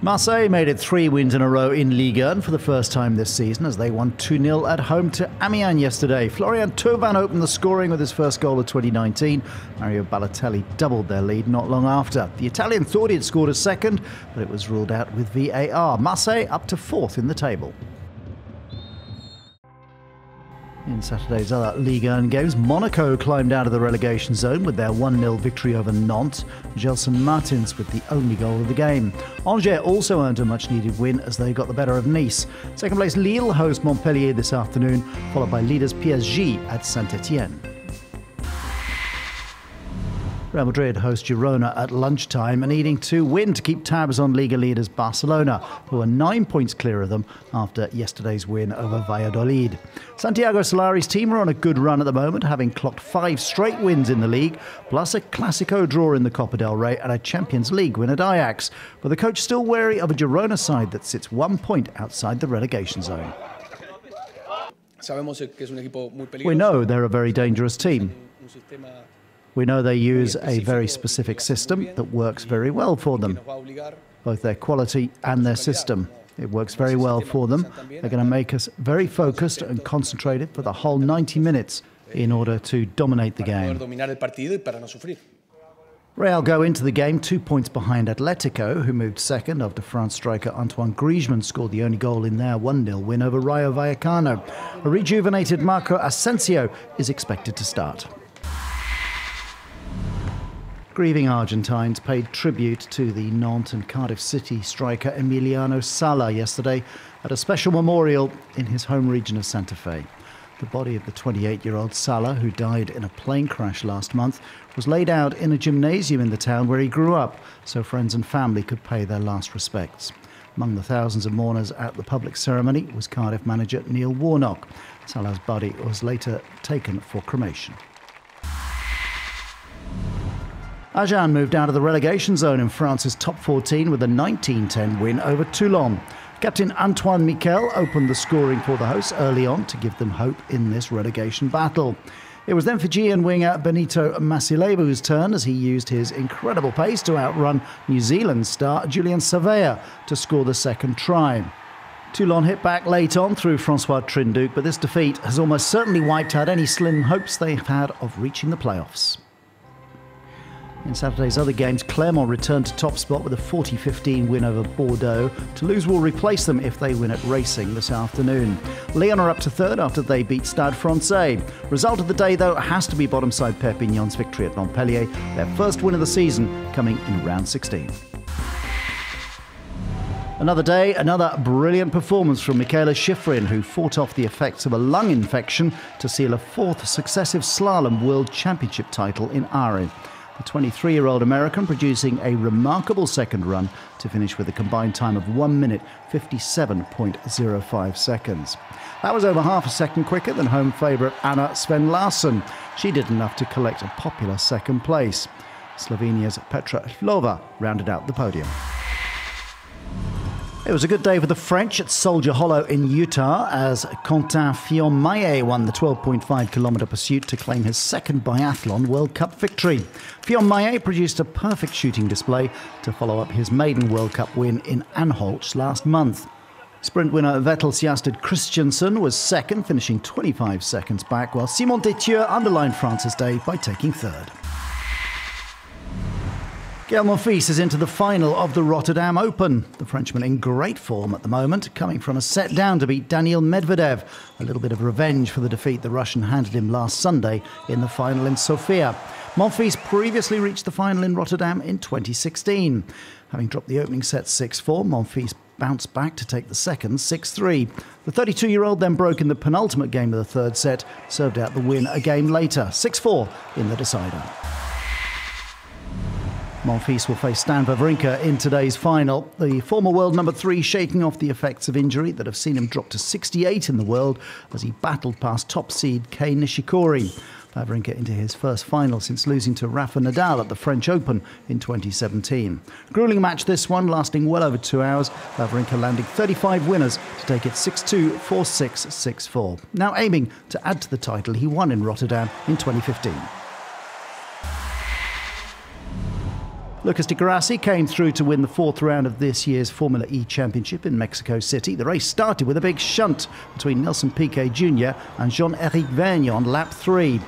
Marseille made it 3 wins in a row in Ligue 1 for the first time this season as they won 2-0 at home to Amiens yesterday. Florian Thauvin opened the scoring with his first goal of 2019. Mario Balotelli doubled their lead not long after. The Italian thought he had scored a second, but it was ruled out with VAR. Marseille up to 4th in the table. In Saturday's other Ligue 1 games, Monaco climbed out of the relegation zone with their 1-0 victory over Nantes. Gelson Martins with the only goal of the game. Angers also earned a much-needed win as they got the better of Nice. Second place Lille host Montpellier this afternoon, followed by leaders PSG at Saint-Etienne. Real Madrid host Girona at lunchtime and needing to win to keep tabs on Liga leaders Barcelona, who are 9 points clear of them after yesterday's win over Valladolid. Santiago Solari's team are on a good run at the moment, having clocked 5 straight wins in the league, plus a Clásico draw in the Copa del Rey and a Champions League win at Ajax. But the coach still wary of a Girona side that sits 1 point outside the relegation zone. We know they're a very dangerous team. We know they use a very specific system that works very well for them, both their quality and their system. It works very well for them. They're going to make us very focused and concentrated for the whole 90 minutes in order to dominate the game. Real go into the game 2 points behind Atletico, who moved second after France striker Antoine Griezmann scored the only goal in their 1-0 win over Rayo Vallecano. A rejuvenated Marco Asensio is expected to start. Grieving Argentines paid tribute to the Nantes and Cardiff City striker Emiliano Sala yesterday at a special memorial in his home region of Santa Fe. The body of the 28-year-old Sala, who died in a plane crash last month, was laid out in a gymnasium in the town where he grew up, so friends and family could pay their last respects. Among the thousands of mourners at the public ceremony was Cardiff manager Neil Warnock. Sala's body was later taken for cremation. Agen moved out of the relegation zone in France's top 14 with a 19-10 win over Toulon. Captain Antoine Miquel opened the scoring for the hosts early on to give them hope in this relegation battle. It was then Fijian winger Benito Masilebu's turn as he used his incredible pace to outrun New Zealand star Julian Savea to score the second try. Toulon hit back late on through Francois Trinduc, but this defeat has almost certainly wiped out any slim hopes they've had of reaching the playoffs. In Saturday's other games, Clermont returned to top spot with a 40-15 win over Bordeaux. Toulouse will replace them if they win at Racing this afternoon. Lyon are up to third after they beat Stade Francais. Result of the day, though, has to be bottom side Perpignan's victory at Montpellier, their first win of the season, coming in round 16. Another day, another brilliant performance from Mikaela Shiffrin, who fought off the effects of a lung infection to seal a 4th successive slalom World Championship title in Ari. The 23-year-old American producing a remarkable second run to finish with a combined time of 1 minute 57.05 seconds. That was over half a second quicker than home favourite Anna Sven Larsson. She did enough to collect a popular second place. Slovenia's Petra Vlhova rounded out the podium. It was a good day for the French at Soldier Hollow in Utah as Quentin Fillon-Maillet won the 12.5-kilometre pursuit to claim his second biathlon World Cup victory. Fillon-Maillet produced a perfect shooting display to follow up his maiden World Cup win in Anholz last month. Sprint winner Vettel Sjastad Christiansen was second, finishing 25 seconds back, while Simon Détieux underlined France's day by taking third. Gaël Monfils is into the final of the Rotterdam Open. The Frenchman in great form at the moment, coming from a set down to beat Daniil Medvedev. A little bit of revenge for the defeat the Russian handed him last Sunday in the final in Sofia. Monfils previously reached the final in Rotterdam in 2016. Having dropped the opening set 6-4, Monfils bounced back to take the second 6-3. The 32-year-old then broke in the penultimate game of the third set, served out the win a game later, 6-4 in the decider. Monfils will face Stan Wawrinka in today's final. The former world number 3 shaking off the effects of injury that have seen him drop to 68 in the world as he battled past top seed Kei Nishikori. Wawrinka into his first final since losing to Rafa Nadal at the French Open in 2017. Grueling match this one, lasting well over 2 hours. Wawrinka landing 35 winners to take it 6-2, 4-6, 6-4. Now aiming to add to the title he won in Rotterdam in 2015. Lucas Di Grassi came through to win the fourth round of this year's Formula E Championship in Mexico City. The race started with a big shunt between Nelson Piquet Jr. and Jean-Éric Vergne on lap 3.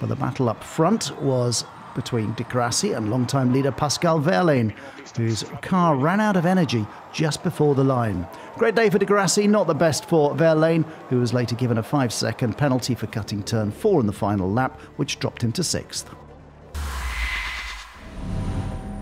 But the battle up front was between Di Grassi and longtime leader Pascal Wehrlein, whose car ran out of energy just before the line. Great day for Di Grassi, not the best for Wehrlein, who was later given a 5-second penalty for cutting turn 4 in the final lap, which dropped him to 6th.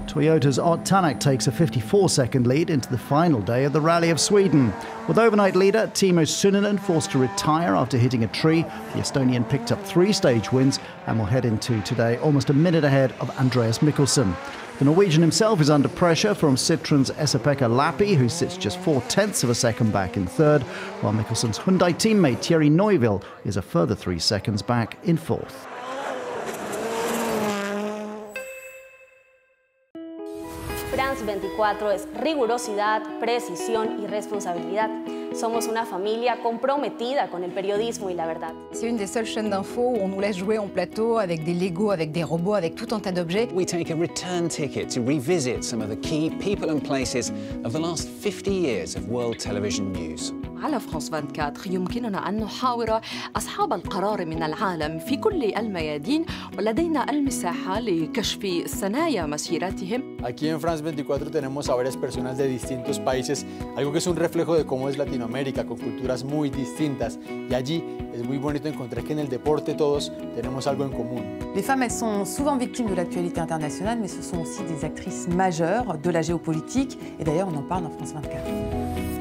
Toyota's Ott Tanak takes a 54-second lead into the final day of the Rally of Sweden. With overnight leader Timo Sunninen forced to retire after hitting a tree, the Estonian picked up 3 stage wins and will head into today almost a minute ahead of Andreas Mikkelsen. The Norwegian himself is under pressure from Citroen's Esa-Pekka Lappi, who sits just 0.4 of a second back in third, while Mikkelsen's Hyundai teammate Thierry Neuville is a further 3 seconds back in fourth. France 24 es rigurosidad, precisión y responsabilidad. Somos una familia comprometida con el periodismo y la verdad. C'est une des seules chaînes d'infos où on nous laisse jouer en plateau avec des Lego, avec des robots, avec tout un tas d'objets. We take a return ticket to revisit some of the key people and places of the last 50 years of world television news. على فرانس 24 يمكننا أن نحاور أصحاب القرار من العالم في كل الميادين ولدينا المساحة لكشف ثنايا مسيرتهم. Aquí en France 24 tenemos a varias personas de distintos países, algo que es un reflejo de cómo es Latinoamérica, con culturas muy distintas. Y allí es muy bonito encontrar que en el deporte todos tenemos algo en común. Les femmes, elles sont souvent victimes de l'actualité internationale, mais ce sont aussi des actrices majeures de la géopolitique. Et d'ailleurs, on en parle dans France 24.